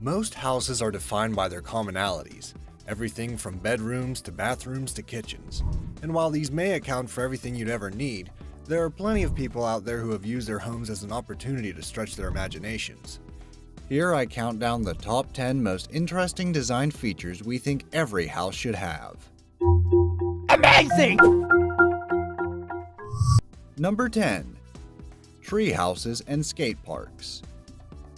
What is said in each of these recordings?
Most houses are defined by their commonalities, everything from bedrooms to bathrooms to kitchens. And while these may account for everything you'd ever need, there are plenty of people out there who have used their homes as an opportunity to stretch their imaginations. Here I count down the top 10 most interesting design features we think every house should have. Amazing! Number 10. Treehouses and skate parks.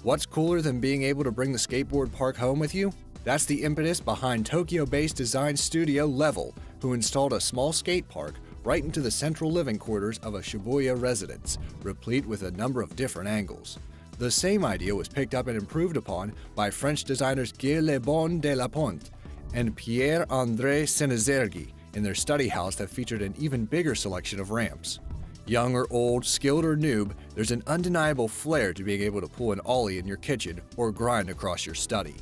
What's cooler than being able to bring the skateboard park home with you? That's the impetus behind Tokyo-based design studio Level, who installed a small skate park right into the central living quarters of a Shibuya residence, replete with a number of different angles. The same idea was picked up and improved upon by French designers Guy Le Bon de la Ponte and Pierre-André Senezergi in their study house that featured an even bigger selection of ramps. Young or old, skilled or noob, there's an undeniable flair to being able to pull an ollie in your kitchen or grind across your study.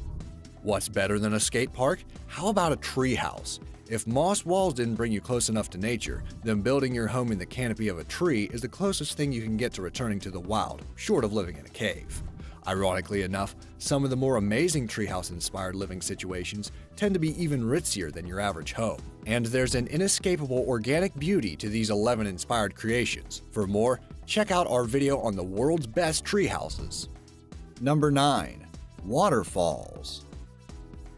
What's better than a skate park? How about a tree house? If moss walls didn't bring you close enough to nature, then building your home in the canopy of a tree is the closest thing you can get to returning to the wild, short of living in a cave. Ironically enough, some of the more amazing treehouse-inspired living situations tend to be even ritzier than your average home. And there's an inescapable organic beauty to these 11 inspired creations. For more, check out our video on the world's best treehouses. Number 9. Waterfalls.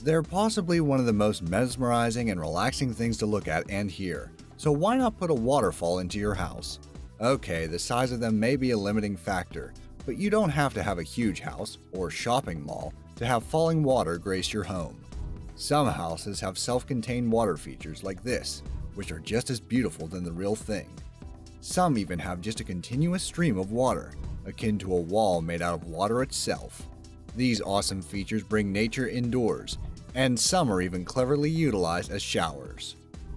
They're possibly one of the most mesmerizing and relaxing things to look at and hear, so why not put a waterfall into your house? Okay, the size of them may be a limiting factor, but you don't have to have a huge house or shopping mall to have falling water grace your home. Some houses have self-contained water features like this, which are just as beautiful than the real thing. Some even have just a continuous stream of water, akin to a wall made out of water itself. These awesome features bring nature indoors, and some are even cleverly utilized as showers.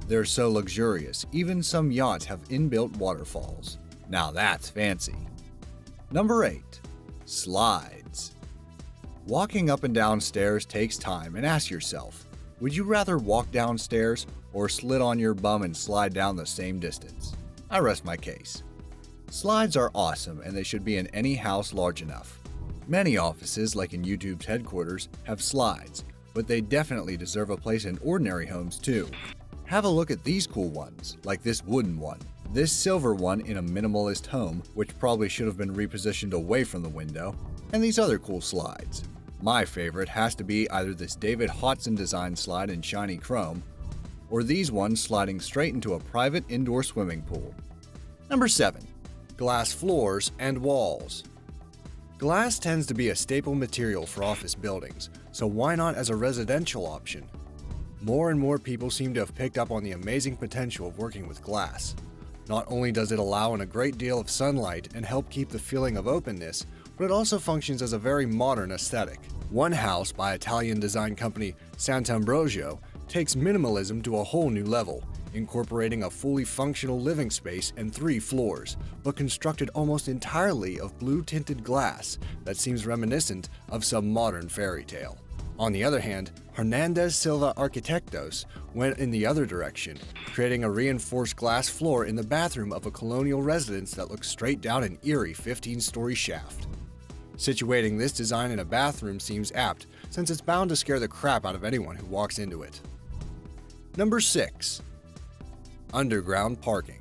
They're so luxurious, even some yachts have inbuilt waterfalls. Now that's fancy. Number 8. Slides. Walking up and down stairs takes time, and ask yourself, would you rather walk downstairs or slid on your bum and slide down the same distance? I rest my case. Slides are awesome, and they should be in any house large enough. Many offices, like in YouTube's headquarters, have slides, but they definitely deserve a place in ordinary homes too. Have a look at these cool ones, like this wooden one, this silver one in a minimalist home, which probably should have been repositioned away from the window, and these other cool slides. My favorite has to be either this David Hodgson design slide in shiny chrome, or these ones sliding straight into a private indoor swimming pool. Number 7. Glass floors and walls. Glass tends to be a staple material for office buildings, so why not as a residential option? More and more people seem to have picked up on the amazing potential of working with glass. Not only does it allow in a great deal of sunlight and help keep the feeling of openness, but it also functions as a very modern aesthetic. One house by Italian design company Sant'Ambrogio takes minimalism to a whole new level, incorporating a fully functional living space and 3 floors, but constructed almost entirely of blue-tinted glass that seems reminiscent of some modern fairy tale. On the other hand, Hernandez Silva Arquitectos went in the other direction, creating a reinforced glass floor in the bathroom of a colonial residence that looks straight down an eerie 15-story shaft. Situating this design in a bathroom seems apt, since it's bound to scare the crap out of anyone who walks into it. Number 6. Underground parking.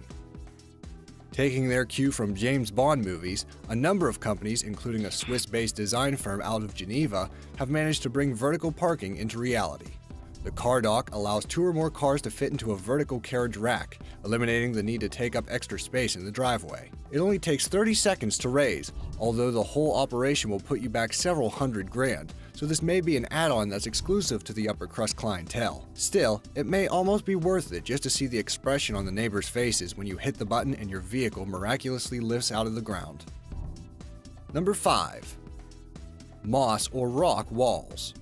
Taking their cue from James Bond movies, a number of companies, including a Swiss-based design firm out of Geneva, have managed to bring vertical parking into reality. The car dock allows 2 or more cars to fit into a vertical carriage rack, eliminating the need to take up extra space in the driveway. It only takes 30 seconds to raise, although the whole operation will put you back several $100,000, so this may be an add-on that's exclusive to the upper-crust clientele. Still, it may almost be worth it just to see the expression on the neighbors' faces when you hit the button and your vehicle miraculously lifts out of the ground. Number 5. Moss or rock walls.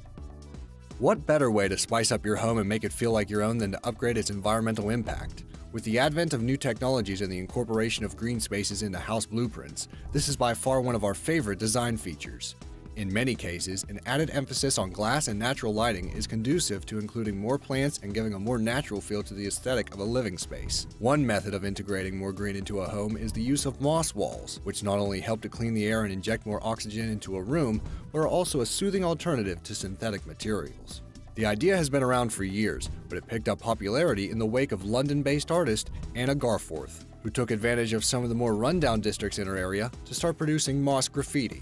What better way to spice up your home and make it feel like your own than to upgrade its environmental impact? With the advent of new technologies and the incorporation of green spaces into house blueprints, this is by far one of our favorite design features. In many cases, an added emphasis on glass and natural lighting is conducive to including more plants and giving a more natural feel to the aesthetic of a living space. One method of integrating more green into a home is the use of moss walls, which not only help to clean the air and inject more oxygen into a room, but are also a soothing alternative to synthetic materials. The idea has been around for years, but it picked up popularity in the wake of London-based artist Anna Garforth, who took advantage of some of the more rundown districts in her area to start producing moss graffiti.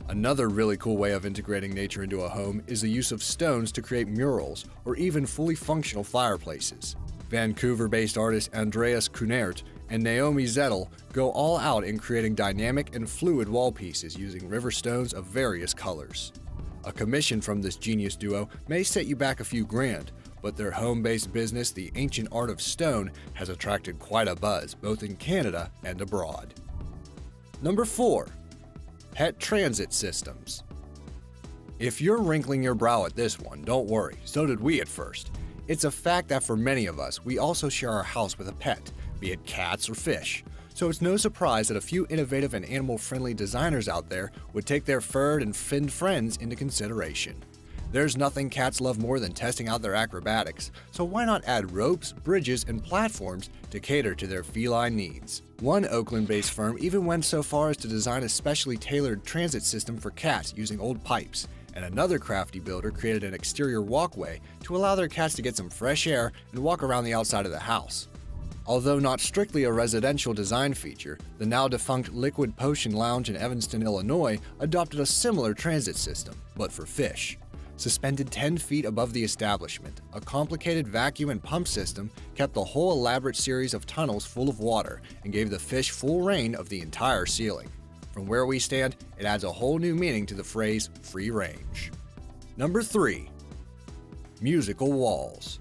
Another really cool way of integrating nature into a home is the use of stones to create murals or even fully functional fireplaces. Vancouver-based artists Andreas Kunert and Naomi Zettel go all out in creating dynamic and fluid wall pieces using river stones of various colors. A commission from this genius duo may set you back a few grand, but their home-based business, The Ancient Art of Stone, has attracted quite a buzz both in Canada and abroad. Number 4. Pet transit systems. If you're wrinkling your brow at this one, don't worry, so did we at first. It's a fact that for many of us, we also share our house with a pet, be it cats or fish. So it's no surprise that a few innovative and animal-friendly designers out there would take their furred and finned friends into consideration. There's nothing cats love more than testing out their acrobatics, so why not add ropes, bridges, and platforms to cater to their feline needs? One Oakland-based firm even went so far as to design a specially tailored transit system for cats using old pipes, and another crafty builder created an exterior walkway to allow their cats to get some fresh air and walk around the outside of the house. Although not strictly a residential design feature, the now-defunct Liquid Potion Lounge in Evanston, Illinois adopted a similar transit system, but for fish. Suspended 10 feet above the establishment, a complicated vacuum and pump system kept the whole elaborate series of tunnels full of water and gave the fish full reign of the entire ceiling. From where we stand, it adds a whole new meaning to the phrase free range. Number 3. Musical walls.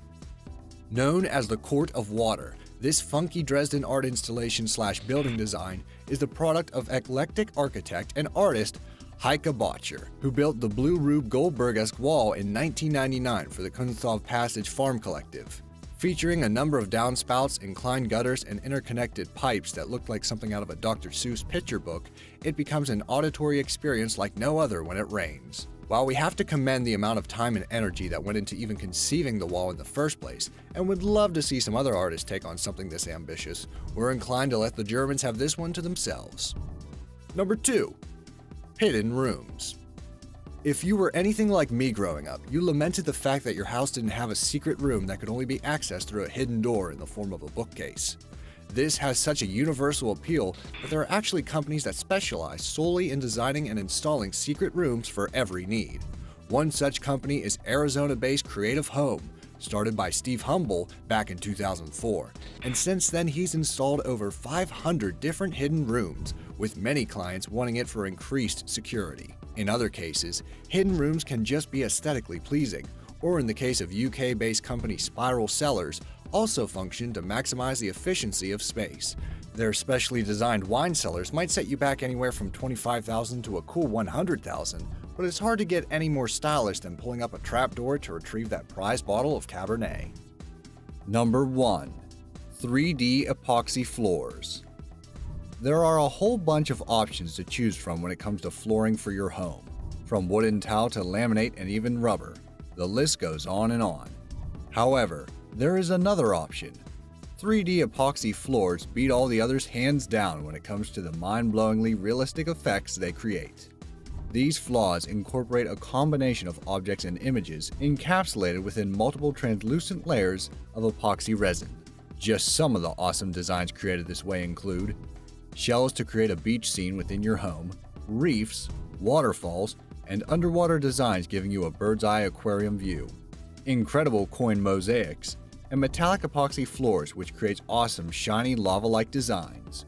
Known as the Court of Water, this funky Dresden art installation/building design is the product of eclectic architect and artist Heike Bottcher, who built the Blue Rube Goldberg-esque wall in 1999 for the Kunsthof Passage Farm Collective. Featuring a number of downspouts, inclined gutters, and interconnected pipes that looked like something out of a Dr. Seuss picture book, it becomes an auditory experience like no other when it rains. While we have to commend the amount of time and energy that went into even conceiving the wall in the first place, and would love to see some other artists take on something this ambitious, we're inclined to let the Germans have this one to themselves. Number 2. Hidden rooms. If you were anything like me growing up, you lamented the fact that your house didn't have a secret room that could only be accessed through a hidden door in the form of a bookcase. This has such a universal appeal that there are actually companies that specialize solely in designing and installing secret rooms for every need. One such company is Arizona-based Creative Home, started by Steve Humble back in 2004, and since then he's installed over 500 different hidden rooms, with many clients wanting it for increased security. In other cases, hidden rooms can just be aesthetically pleasing, or in the case of UK-based company Spiral Cellars, also function to maximize the efficiency of space. Their specially designed wine cellars might set you back anywhere from $25,000 to a cool $100,000, but it's hard to get any more stylish than pulling up a trapdoor to retrieve that prized bottle of Cabernet. Number 1. 3D epoxy floors. There are a whole bunch of options to choose from when it comes to flooring for your home. From wooden tile to laminate and even rubber. The list goes on and on. However, there is another option. 3D epoxy floors beat all the others hands down when it comes to the mind-blowingly realistic effects they create. These flaws incorporate a combination of objects and images encapsulated within multiple translucent layers of epoxy resin. Just some of the awesome designs created this way include shells to create a beach scene within your home, reefs, waterfalls, and underwater designs giving you a bird's-eye aquarium view, incredible coin mosaics, and metallic epoxy floors which creates awesome shiny lava-like designs.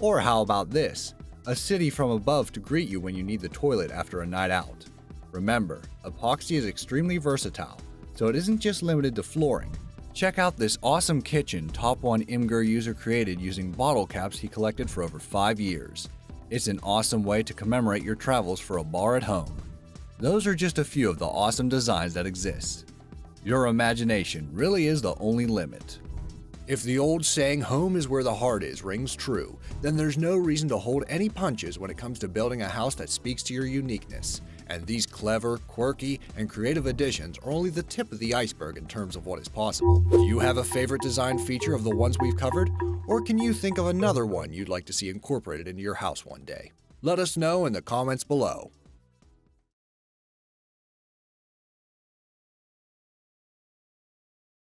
Or how about this? A city from above to greet you when you need the toilet after a night out. Remember, epoxy is extremely versatile, so it isn't just limited to flooring. Check out this awesome kitchen Top 1 Imgur user created using bottle caps he collected for over 5 years. It's an awesome way to commemorate your travels for a bar at home. Those are just a few of the awesome designs that exist. Your imagination really is the only limit. If the old saying, "home is where the heart is," rings true, then there's no reason to hold any punches when it comes to building a house that speaks to your uniqueness. And these clever, quirky, and creative additions are only the tip of the iceberg in terms of what is possible. Do you have a favorite design feature of the ones we've covered? Or can you think of another one you'd like to see incorporated into your house one day? Let us know in the comments below.